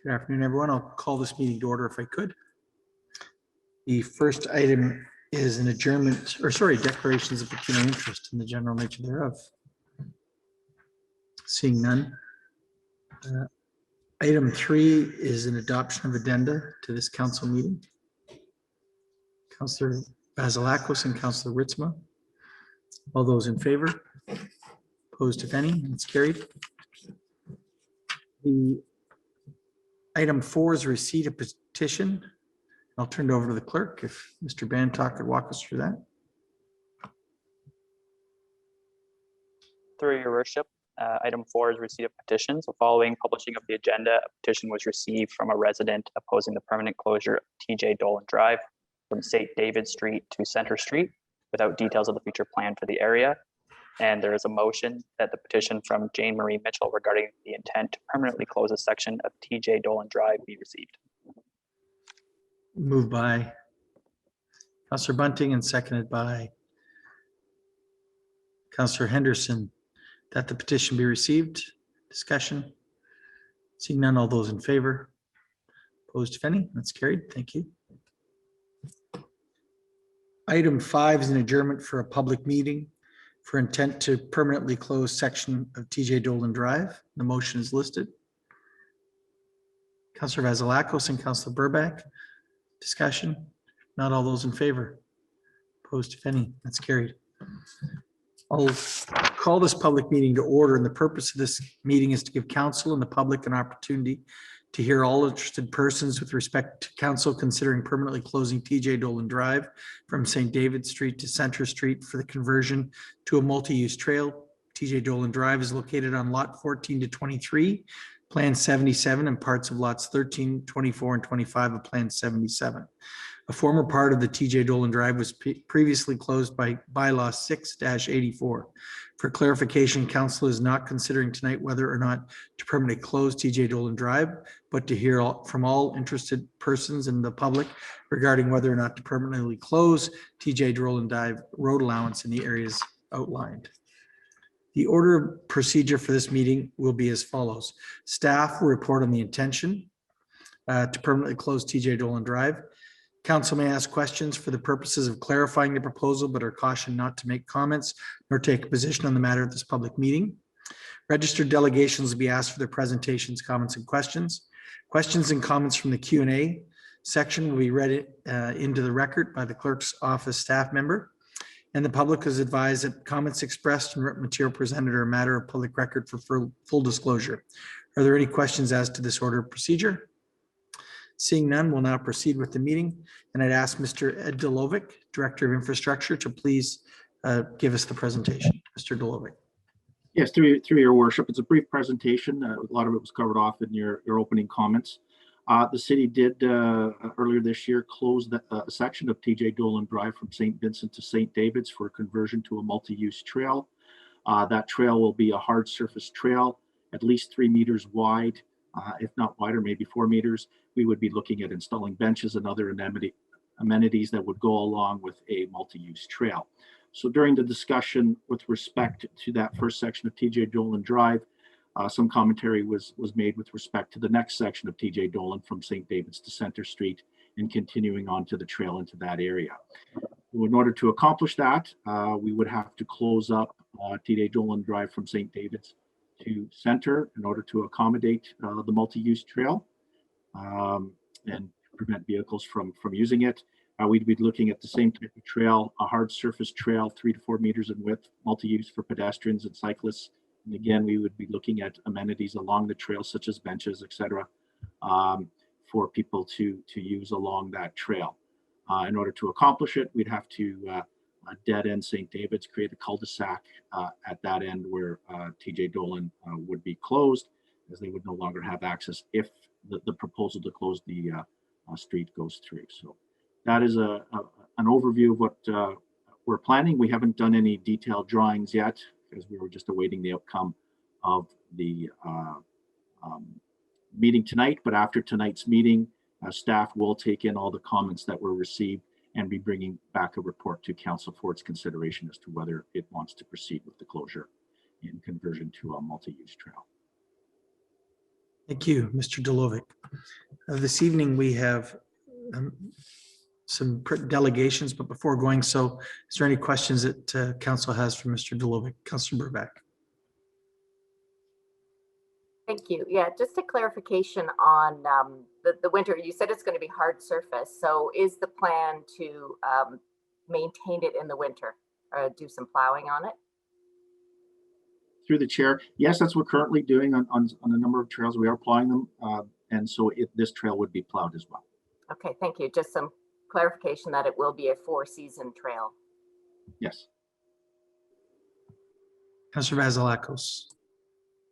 Good afternoon, everyone. I'll call this meeting to order if I could. The first item is an adjournment, or sorry, declarations of pecuniary interest in the general nature thereof. Seeing none. Item 3 is an adoption of addenda to this council meeting. Councillor Vasilakos and Councillor Ritzma. All those in favor? Opposed, if any? It's carried. The item 4 is receipt of petition. I'll turn it over to the clerk if Mr. Bantock could walk us through that. Through your worship, item 4 is receipt of petitions. So following publishing of the agenda, a petition was received from a resident opposing the permanent closure of TJ Dolan Drive from St. David Street to Center Street without details of the future plan for the area. And there is a motion that the petition from Jane Marie Mitchell regarding the intent to permanently close a section of TJ Dolan Drive be received. Moved by Councillor Bunting and seconded by Councillor Henderson, that the petition be received. Discussion. Seeing none, all those in favor? Opposed, if any? That's carried. Thank you. Item 5 is an adjournment for a public meeting for intent to permanently close section of TJ Dolan Drive. The motion is listed. Councillor Vasilakos and Councillor Burbank. Discussion. Not all those in favor. Opposed, if any? That's carried. I'll call this public meeting to order, and the purpose of this meeting is to give council and the public an opportunity to hear all interested persons with respect to council considering permanently closing TJ Dolan Drive from St. David Street to Center Street for the conversion to a multi-use trail. TJ Dolan Drive is located on lot 14 to 23, Plan 77, and parts of lots 13, 24, and 25 of Plan 77. A former part of the TJ Dolan Drive was previously closed by bylaw 6-84. For clarification, council is not considering tonight whether or not to permanently close TJ Dolan Drive, but to hear from all interested persons in the public regarding whether or not to permanently close TJ Dolan Drive road allowance in the areas outlined. The order of procedure for this meeting will be as follows. Staff will report on the intention to permanently close TJ Dolan Drive. Council may ask questions for the purposes of clarifying the proposal, but are cautioned not to make comments nor take a position on the matter at this public meeting. Registered delegations will be asked for their presentations, comments, and questions. Questions and comments from the Q&A section will be read into the record by the clerk's office staff member. And the public is advised that comments expressed and written material presented are a matter of public record for full disclosure. Are there any questions as to this order of procedure? Seeing none, we'll now proceed with the meeting. And I'd ask Mr. Ed Delovic, Director of Infrastructure, to please give us the presentation. Mr. Delovic. Yes, through your worship. It's a brief presentation. A lot of it was covered off in your opening comments. The city did earlier this year close a section of TJ Dolan Drive from St. Vincent to St. David's for conversion to a multi-use trail. That trail will be a hard surface trail, at least 3 meters wide, if not wider, maybe 4 meters. We would be looking at installing benches and other amenities that would go along with a multi-use trail. So during the discussion with respect to that first section of TJ Dolan Drive, some commentary was made with respect to the next section of TJ Dolan from St. David's to Center Street and continuing on to the trail into that area. In order to accomplish that, we would have to close up TJ Dolan Drive from St. David's to Center in order to accommodate the multi-use trail and prevent vehicles from using it. We'd be looking at the same type of trail, a hard surface trail, 3 to 4 meters in width, multi-use for pedestrians and cyclists. And again, we would be looking at amenities along the trail, such as benches, etc., for people to use along that trail. In order to accomplish it, we'd have to dead end St. David's, create a cul-de-sac at that end where TJ Dolan would be closed, as they would no longer have access if the proposal to close the street goes through. So that is an overview of what we're planning. We haven't done any detailed drawings yet, because we were just awaiting the outcome of the meeting tonight. But after tonight's meeting, staff will take in all the comments that were received and be bringing back a report to council for its consideration as to whether it wants to proceed with the closure in conversion to a multi-use trail. Thank you, Mr. Delovic. This evening, we have some delegations, but before going so, is there any questions that council has for Mr. Delovic? Councilor Burback. Thank you. Yeah, just a clarification on the winter. You said it's going to be hard surface. So is the plan to maintain it in the winter, do some plowing on it? Through the chair, yes, that's what we're currently doing on a number of trails. We are plowing them, and so this trail would be plowed as well. Okay, thank you. Just some clarification that it will be a 4-season trail. Yes. Councilor Vasilakos.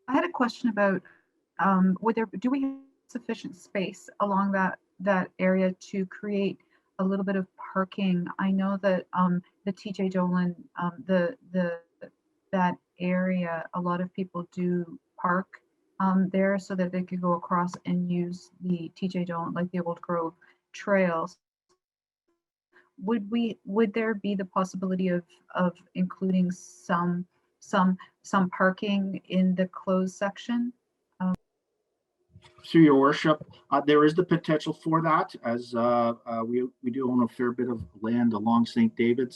I had a question about do we have sufficient space along that area to create a little bit of parking? I know that the TJ Dolan, that area, a lot of people do park there so that they could go across and use the TJ Dolan, like the Old Grove trails. Would there be the possibility of including some parking in the closed section? Through your worship, there is the potential for that, as we do own a fair bit of land along St. David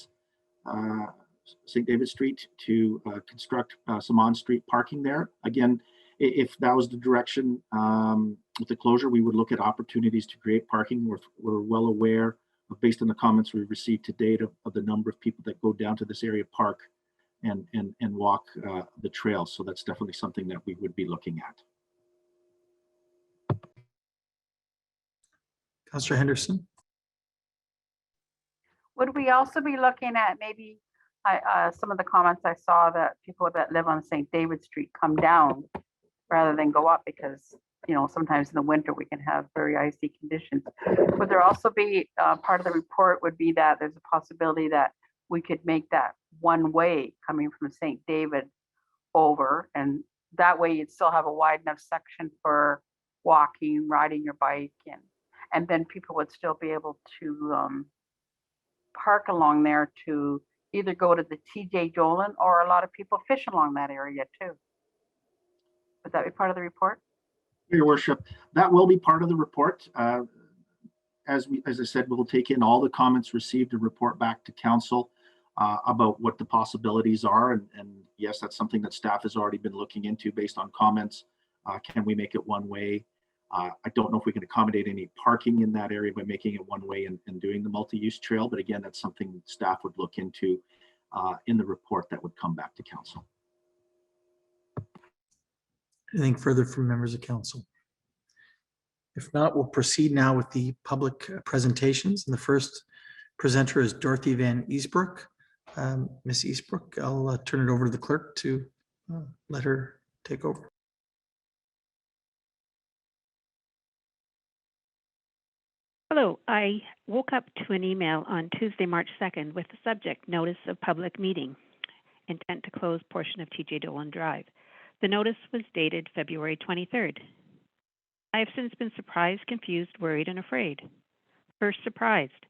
Street to construct some on-street parking there. Again, if that was the direction with the closure, we would look at opportunities to create parking. We're well aware, based on the comments we've received to date, of the number of people that go down to this area park and walk the trail. So that's definitely something that we would be looking at. Councilor Henderson. Would we also be looking at maybe some of the comments I saw that people that live on St. David Street come down rather than go up because, you know, sometimes in the winter we can have very icy conditions. Would there also be part of the report would be that there's a possibility that we could make that one way coming from St. David over, and that way you'd still have a wide enough section for walking, riding your bike, and then people would still be able to park along there to either go to the TJ Dolan, or a lot of people fish along that area too. Would that be part of the report? Your worship, that will be part of the report. As I said, we'll take in all the comments received and report back to council about what the possibilities are. And yes, that's something that staff has already been looking into based on comments. Can we make it one way? I don't know if we can accommodate any parking in that area by making it one way and doing the multi-use trail. But again, that's something staff would look into in the report that would come back to council. Anything further from members of council? If not, we'll proceed now with the public presentations. And the first presenter is Dorothy Van Eastbrook. Ms. Eastbrook, I'll turn it over to the clerk to let her take over. Hello, I woke up to an email on Tuesday, March 2nd with the subject Notice of Public Meeting, Intent to Close Portion of TJ Dolan Drive. The notice was dated February 23rd. I have since been surprised, confused, worried, and afraid. First, surprised.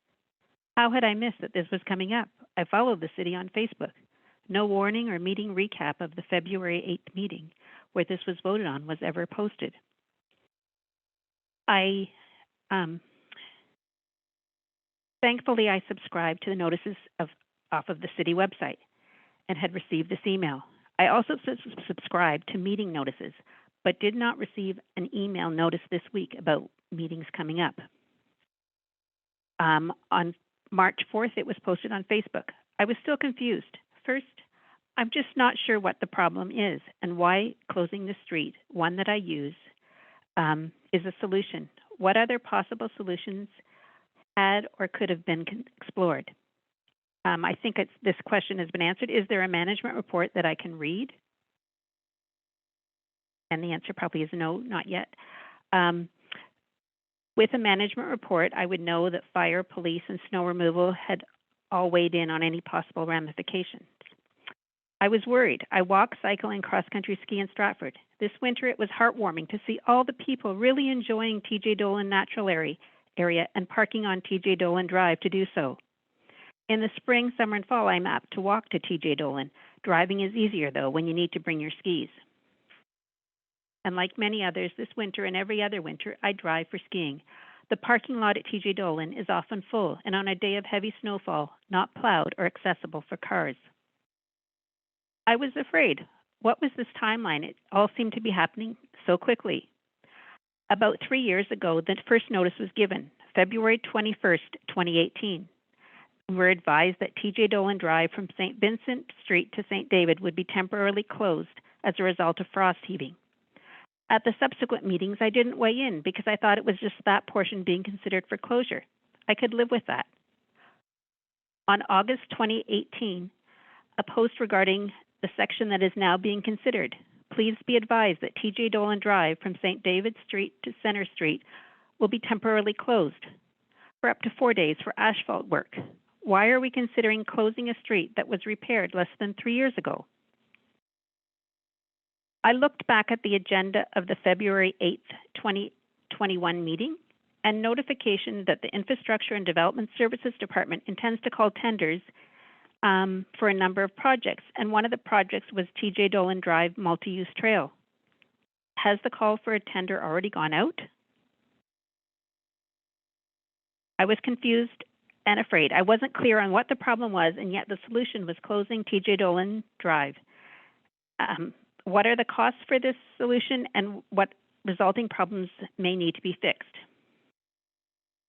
How had I missed that this was coming up? I followed the city on Facebook. No warning or meeting recap of the February 8th meeting where this was voted on was ever posted. Thankfully, I subscribed to the notices off of the city website and had received this email. I also subscribed to meeting notices, but did not receive an email notice this week about meetings coming up. On March 4th, it was posted on Facebook. I was still confused. First, I'm just not sure what the problem is and why closing the street, one that I use, is a solution. What other possible solutions had or could have been explored? I think this question has been answered. Is there a management report that I can read? And the answer probably is no, not yet. With a management report, I would know that fire, police, and snow removal had all weighed in on any possible ramifications. I was worried. I walk, cycle, and cross-country ski in Stratford. This winter, it was heartwarming to see all the people really enjoying TJ Dolan Natural Area and parking on TJ Dolan Drive to do so. In the spring, summer, and fall, I'm apt to walk to TJ Dolan. Driving is easier, though, when you need to bring your skis. And like many others, this winter and every other winter, I drive for skiing. The parking lot at TJ Dolan is often full, and on a day of heavy snowfall, not plowed or accessible for cars. I was afraid. What was this timeline? It all seemed to be happening so quickly. About 3 years ago, the first notice was given, February 21st, 2018. We were advised that TJ Dolan Drive from St. Vincent Street to St. David would be temporarily closed as a result of frost heaving. At the subsequent meetings, I didn't weigh in because I thought it was just that portion being considered for closure. I could live with that. On August 2018, a post regarding the section that is now being considered. Please be advised that TJ Dolan Drive from St. David Street to Center Street will be temporarily closed for up to 4 days for asphalt work. Why are we considering closing a street that was repaired less than 3 years ago? I looked back at the agenda of the February 8th, 2021 meeting and notification that the Infrastructure and Development Services Department intends to call tenders for a number of projects, and one of the projects was TJ Dolan Drive multi-use trail. Has the call for a tender already gone out? I was confused and afraid. I wasn't clear on what the problem was, and yet the solution was closing TJ Dolan Drive. What are the costs for this solution, and what resulting problems may need to be fixed?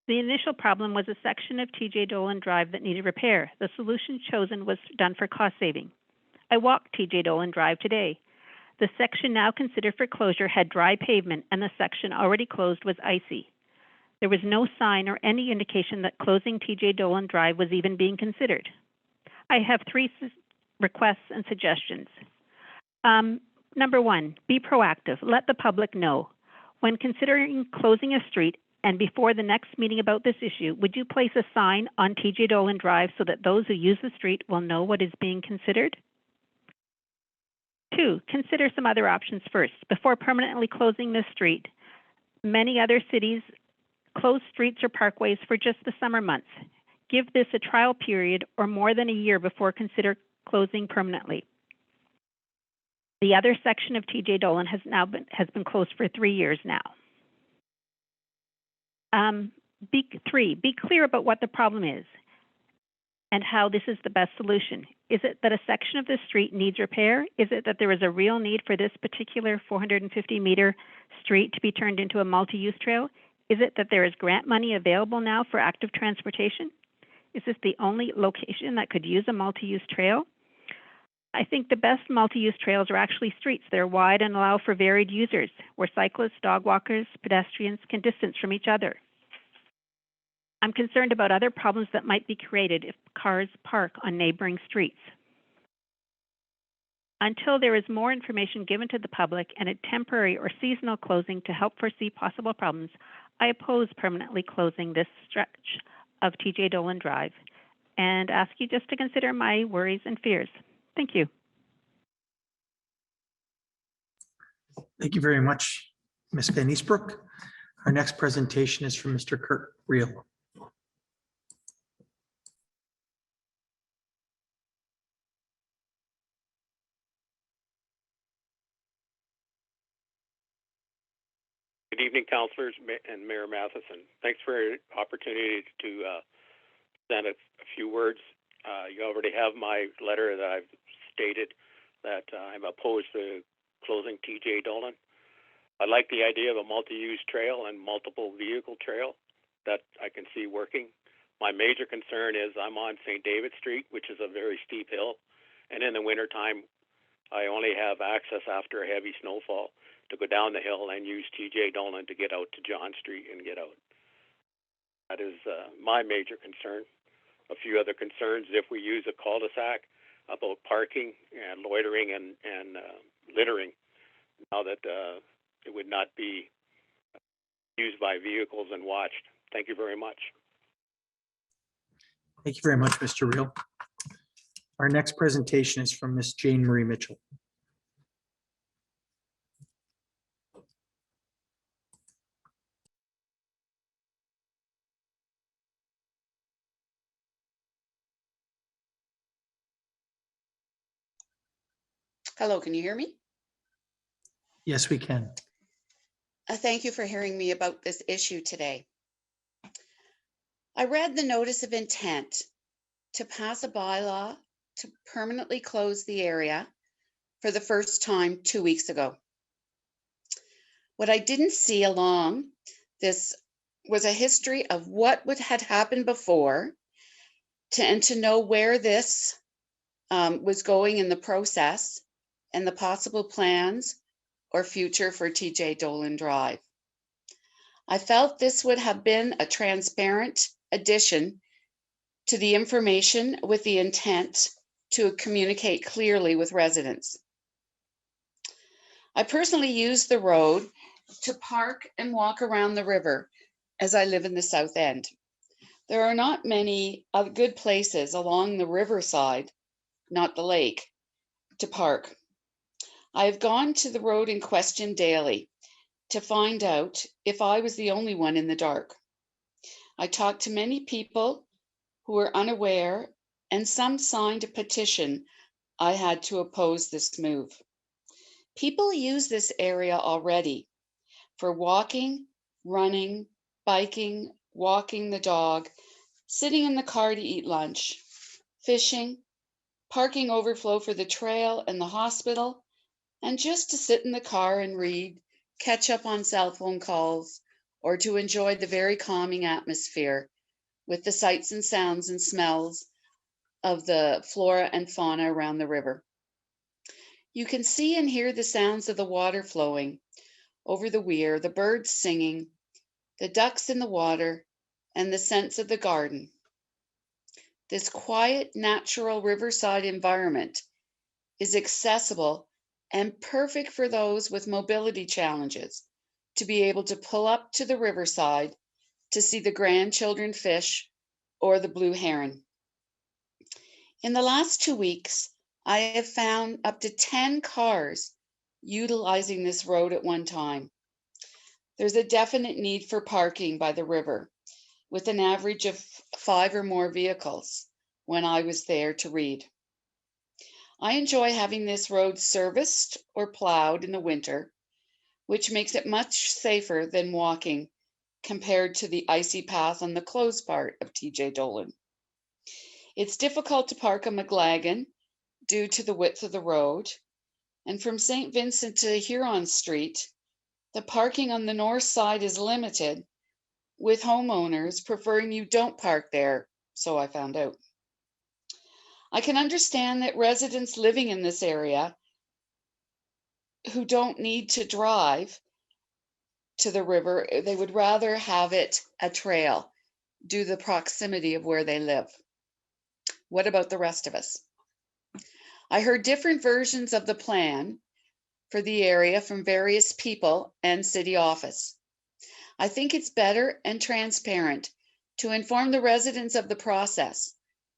The initial problem was a section of TJ Dolan Drive that needed repair. The solution chosen was done for cost saving. I walked TJ Dolan Drive today. The section now considered for closure had dry pavement, and the section already closed was icy. There was no sign or any indication that closing TJ Dolan Drive was even being considered. I have 3 requests and suggestions. Number 1, be proactive. Let the public know. When considering closing a street, and before the next meeting about this issue, would you place a sign on TJ Dolan Drive so that those who use the street will know what is being considered? 2, consider some other options first. Before permanently closing this street, many other cities close streets or parkways for just the summer months. Give this a trial period or more than a year before consider closing permanently. The other section of TJ Dolan has been closed for 3 years now. 3, be clear about what the problem is and how this is the best solution. Is it that a section of the street needs repair? Is it that there is a real need for this particular 450-meter street to be turned into a multi-use trail? Is it that there is grant money available now for active transportation? Is this the only location that could use a multi-use trail? I think the best multi-use trails are actually streets that are wide and allow for varied users, where cyclists, dog walkers, pedestrians can distance from each other. I'm concerned about other problems that might be created if cars park on neighboring streets. Until there is more information given to the public and a temporary or seasonal closing to help foresee possible problems, I oppose permanently closing this stretch of TJ Dolan Drive and ask you just to consider my worries and fears. Thank you. Thank you very much, Ms. Van Eastbrook. Our next presentation is from Mr. Kurt Reel. Good evening, councillors and Mayor Matheson. Thanks for your opportunity to send a few words. You already have my letter that I've stated that I'm opposed to closing TJ Dolan. I like the idea of a multi-use trail and multiple vehicle trail that I can see working. My major concern is I'm on St. David Street, which is a very steep hill, and in the wintertime, I only have access after a heavy snowfall to go down the hill and use TJ Dolan to get out to John Street and get out. That is my major concern. A few other concerns, if we use a cul-de-sac, about parking and loitering and littering, now that it would not be used by vehicles and watched. Thank you very much. Thank you very much, Mr. Reel. Our next presentation is from Ms. Jane Marie Mitchell. Hello, can you hear me? Yes, we can. Thank you for hearing me about this issue today. I read the notice of intent to pass a bylaw to permanently close the area for the first time 2 weeks ago. What I didn't see along this was a history of what had happened before and to know where this was going in the process and the possible plans or future for TJ Dolan Drive. I felt this would have been a transparent addition to the information with the intent to communicate clearly with residents. I personally use the road to park and walk around the river as I live in the South End. There are not many good places along the riverside, not the lake, to park. I have gone to the road in question daily to find out if I was the only one in the dark. I talked to many people who were unaware, and some signed a petition I had to oppose this move. People use this area already for walking, running, biking, walking the dog, sitting in the car to eat lunch, fishing, parking overflow for the trail and the hospital, and just to sit in the car and read, catch up on cell phone calls, or to enjoy the very calming atmosphere with the sights and sounds and smells of the flora and fauna around the river. You can see and hear the sounds of the water flowing over the weir, the birds singing, the ducks in the water, and the scents of the garden. This quiet, natural riverside environment is accessible and perfect for those with mobility challenges to be able to pull up to the riverside to see the grandchildren fish or the blue heron. In the last 2 weeks, I have found up to 10 cars utilizing this road at one time. There's a definite need for parking by the river, with an average of 5 or more vehicles when I was there to read. I enjoy having this road serviced or plowed in the winter, which makes it much safer than walking compared to the icy path on the closed part of TJ Dolan. It's difficult to park on McLagan due to the width of the road, and from St. Vincent to Huron Street, the parking on the north side is limited, with homeowners preferring you don't park there, so I found out. I can understand that residents living in this area who don't need to drive to the river, they would rather have it a trail due to the proximity of where they live. What about the rest of us? I heard different versions of the plan for the area from various people and city office. I think it's better and transparent to inform the residents of the process,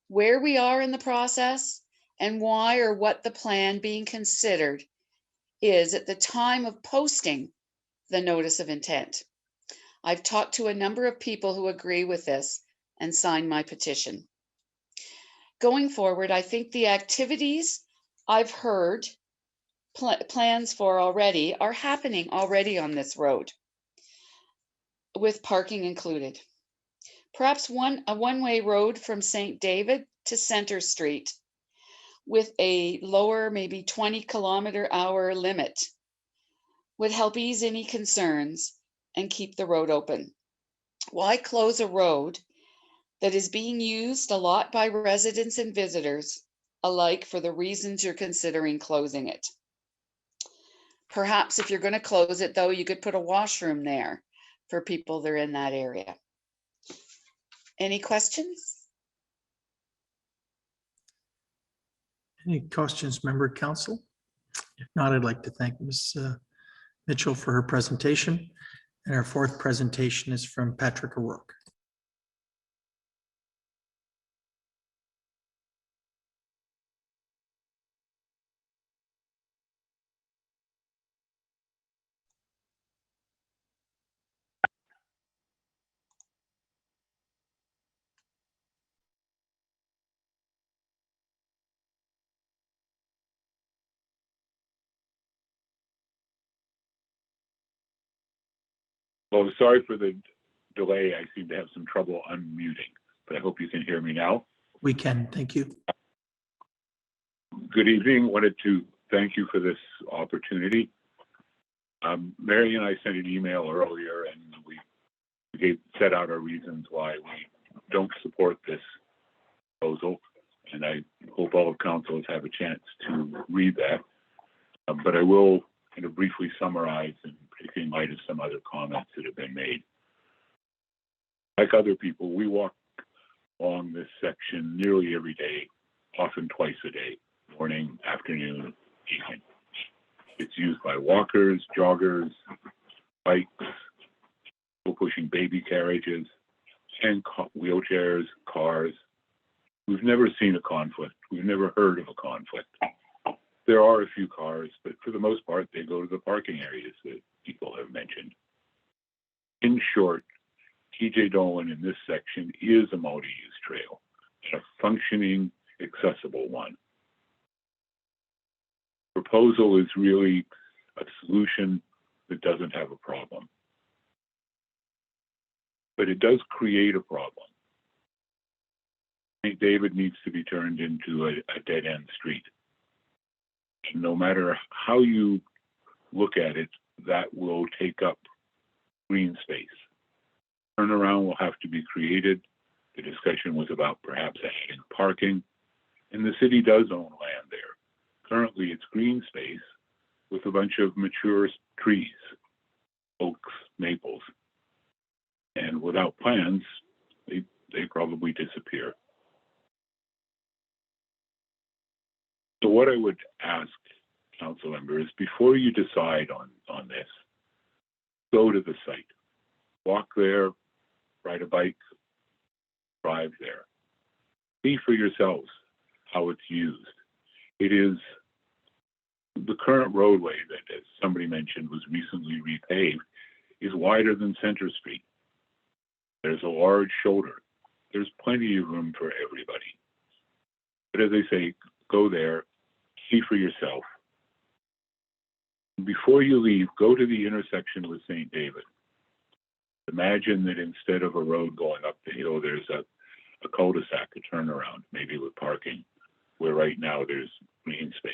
where we are in the process, and why or what the plan being considered is at the time of posting the notice of intent. I've talked to a number of people who agree with this and signed my petition. Going forward, I think the activities I've heard plans for already are happening already on this road, with parking included. Perhaps a one-way road from St. David to Center Street with a lower, maybe 20-kilometer-hour limit would help ease any concerns and keep the road open. Why close a road that is being used a lot by residents and visitors alike for the reasons you're considering closing it? Perhaps if you're going to close it, though, you could put a washroom there for people that are in that area. Any questions? Any questions, member council? If not, I'd like to thank Ms. Mitchell for her presentation. And our fourth presentation is from Patrick O'Rourke. Oh, sorry for the delay. I seem to have some trouble unmuting, but I hope you can hear me now. We can, thank you. Good evening. Wanted to thank you for this opportunity. Mary and I sent an email earlier, and we set out our reasons why we don't support this proposal, and I hope all of council has had a chance to read that. But I will kind of briefly summarize, and particularly in light of some other comments that have been made. Like other people, we walk along this section nearly every day, often twice a day, morning, afternoon, evening. It's used by walkers, joggers, bikes, people pushing baby carriages, and wheelchairs, cars. We've never seen a conflict. We've never heard of a conflict. There are a few cars, but for the most part, they go to the parking areas that people have mentioned. In short, TJ Dolan in this section is a multi-use trail, and a functioning, accessible one. Proposal is really a solution that doesn't have a problem. But it does create a problem. St. David needs to be turned into a dead-end street. And no matter how you look at it, that will take up green space. Turnaround will have to be created. The discussion was about perhaps adding parking, and the city does own land there. Currently, it's green space with a bunch of mature trees, oaks, maples, and without plans, they probably disappear. So what I would ask council members, before you decide on this, go to the site, walk there, ride a bike, drive there. See for yourselves how it's used. It is the current roadway that, as somebody mentioned, was recently repaved, is wider than Center Street. There's a large shoulder. There's plenty of room for everybody. But as I say, go there, see for yourself. Before you leave, go to the intersection with St. David. Imagine that instead of a road going up the hill, there's a cul-de-sac, a turnaround, maybe with parking, where right now there's green space.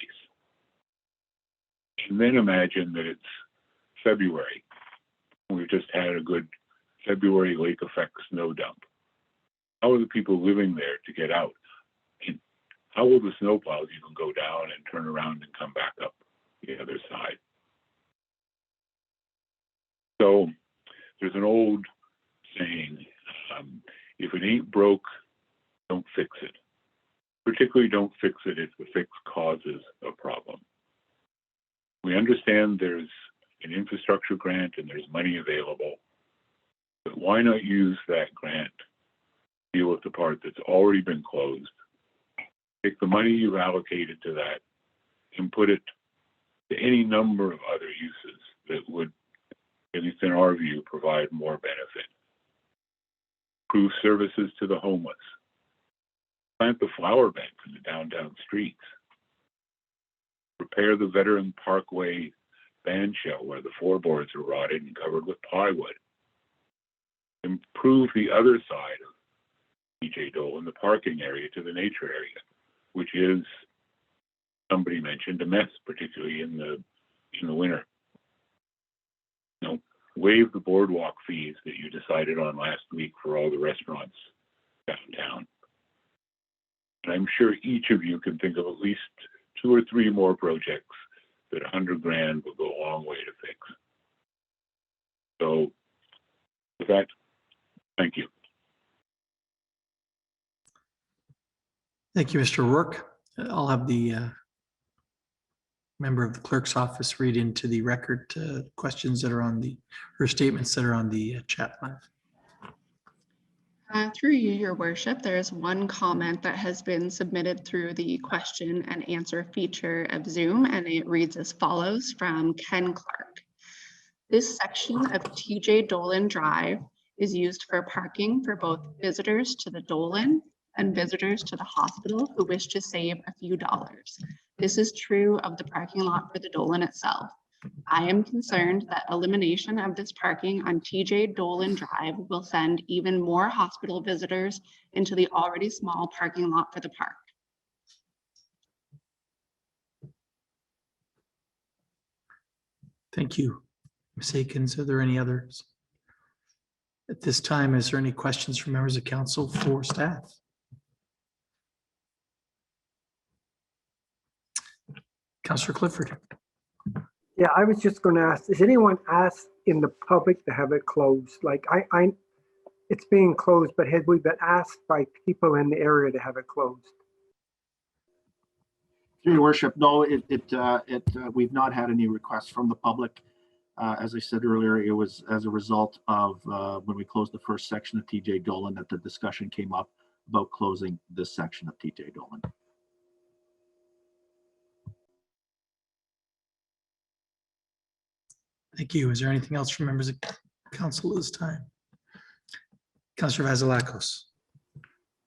And then imagine that it's February. We've just had a good February lake effect snow dump. How are the people living there to get out? And how will the snowplows even go down and turn around and come back up the other side? So there's an old saying, if it ain't broke, don't fix it. Particularly don't fix it if the fix causes a problem. We understand there's an infrastructure grant and there's money available, but why not use that grant to deal with the part that's already been closed, take the money you've allocated to that and put it to any number of other uses that would, at least in our view, provide more benefit. Improve services to the homeless. Plant the flower bank in the downtown streets. Repair the Veteran Parkway band shell where the floorboards are rotted and covered with plywood. Improve the other side of TJ Dolan, the parking area, to the nature area, which is, somebody mentioned, a mess, particularly in the winter. You know, waive the boardwalk fees that you decided on last week for all the restaurants downtown. And I'm sure each of you can think of at least 2 or 3 more projects that $100,000 will go a long way to fix. So with that, thank you. Thank you, Mr. Rourke. I'll have the member of the clerk's office read into the record questions that are on the, or statements that are on the chat line. Through you, Your Worship, there is one comment that has been submitted through the question and answer feature of Zoom, and it reads as follows from Ken Clark. This section of TJ Dolan Drive is used for parking for both visitors to the Dolan and visitors to the hospital who wish to save a few dollars. This is true of the parking lot for the Dolan itself. I am concerned that elimination of this parking on TJ Dolan Drive will send even more hospital visitors into the already small parking lot for the park. Thank you. Ms. Akins, are there any others? At this time, is there any questions from members of council for staff? Councillor Clifford. Yeah, I was just going to ask, has anyone asked in the public to have it closed? Like it's being closed, but had we been asked by people in the area to have it closed? Through your worship, no, we've not had any requests from the public. As I said earlier, it was as a result of when we closed the first section of TJ Dolan that the discussion came up about closing this section of TJ Dolan. Thank you. Is there anything else from members of council at this time? Councillor Vasilakos.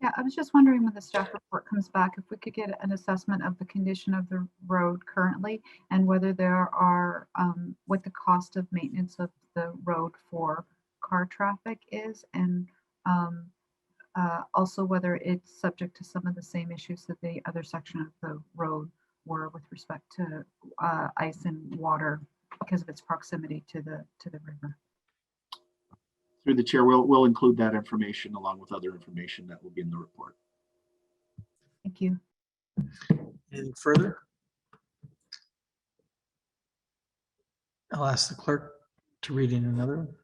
Yeah, I was just wondering when the staff report comes back, if we could get an assessment of the condition of the road currently and whether there are, what the cost of maintenance of the road for car traffic is, and also whether it's subject to some of the same issues that the other section of the road were with respect to ice and water because of its proximity to the river. Through the chair, we'll include that information along with other information that will be in the report. Thank you. Anything further? I'll ask the clerk to read in another one.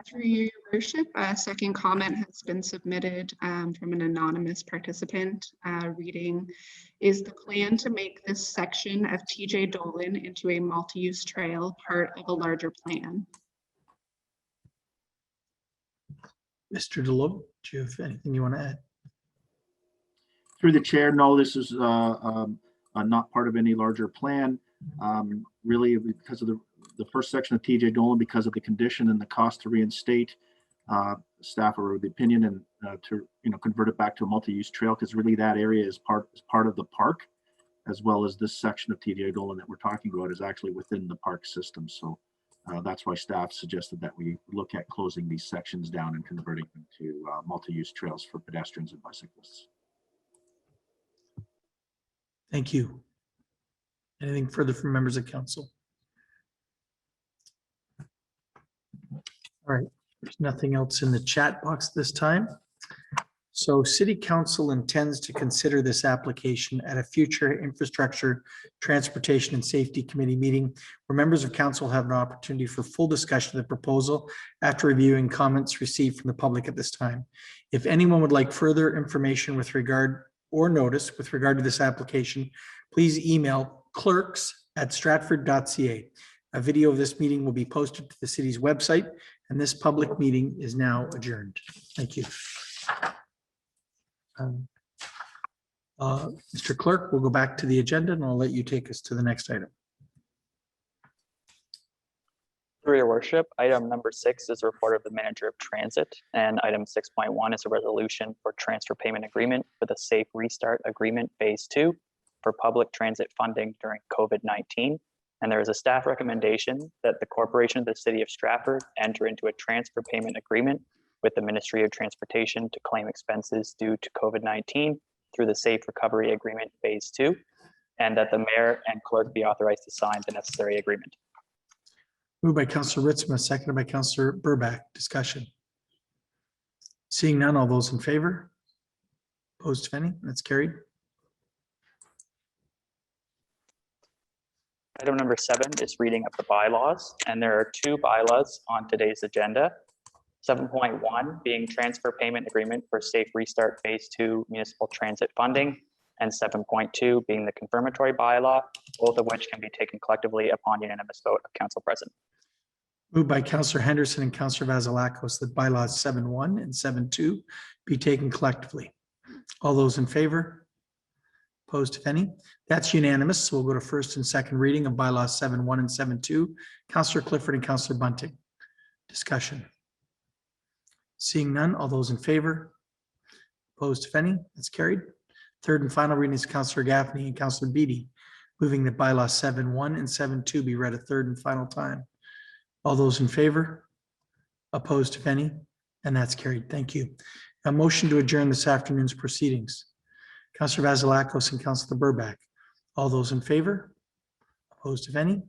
Through your worship, a second comment has been submitted from an anonymous participant reading, is the plan to make this section of TJ Dolan into a multi-use trail part of a larger plan? Mr. DeLoe, do you have anything you want to add? Through the chair, no, this is not part of any larger plan. Really, because of the first section of TJ Dolan, because of the condition and the cost to reinstate, staff are of the opinion and to convert it back to a multi-use trail, because really that area is part of the park, as well as this section of TJ Dolan that we're talking about is actually within the park system. So that's why staff suggested that we look at closing these sections down and converting them to multi-use trails for pedestrians and bicyclists. Thank you. Anything further from members of council? All right, there's nothing else in the chat box this time. So City Council intends to consider this application at a future Infrastructure, Transportation and Safety Committee meeting where members of council have an opportunity for full discussion of the proposal after reviewing comments received from the public at this time. If anyone would like further information with regard or notice with regard to this application, please email clerks@stratford.ca. A video of this meeting will be posted to the city's website, and this public meeting is now adjourned. Thank you. Mr. Clerk, we'll go back to the agenda and I'll let you take us to the next item. Through your worship, item number 6 is a report of the manager of transit, and item 6.1 is a resolution for transfer payment agreement for the Safe Restart Agreement Phase 2 for public transit funding during COVID-19. And there is a staff recommendation that the Corporation of the City of Stratford enter into a transfer payment agreement with the Ministry of Transportation to claim expenses due to COVID-19 through the Safe Recovery Agreement Phase 2, and that the mayor and clerk be authorized to sign the necessary agreement. Moved by Councillor Ritzma, seconded by Councillor Burback. Discussion. Seeing none, all those in favor? Opposed, if any? That's carried. Item number 7 is reading of the bylaws, and there are 2 bylaws on today's agenda. 7.1 being transfer payment agreement for Safe Restart Phase 2 municipal transit funding, and 7.2 being the confirmatory bylaw, both of which can be taken collectively upon unanimous vote of council present. Moved by Councillor Henderson and Councillor Vasilakos that bylaws 7.1 and 7.2 be taken collectively. All those in favor? Opposed, if any? That's unanimous. So we'll go to first and second reading of bylaws 7.1 and 7.2. Councillor Clifford and Councillor Bunting. Discussion. Seeing none, all those in favor? Opposed, if any? That's carried. Third and final reading is Councillor Gaffney and Councillor Beatty. moving that bylaw 7.1 and 7.2 be read a third and final time. All those in favor? Opposed, if any? And that's carried. Thank you. A motion to adjourn this afternoon's proceedings. Councillor Vasilakos and Councillor Burback. All those in favor? Opposed, if any?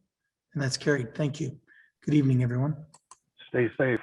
And that's carried. Thank you. Good evening, everyone. Stay safe.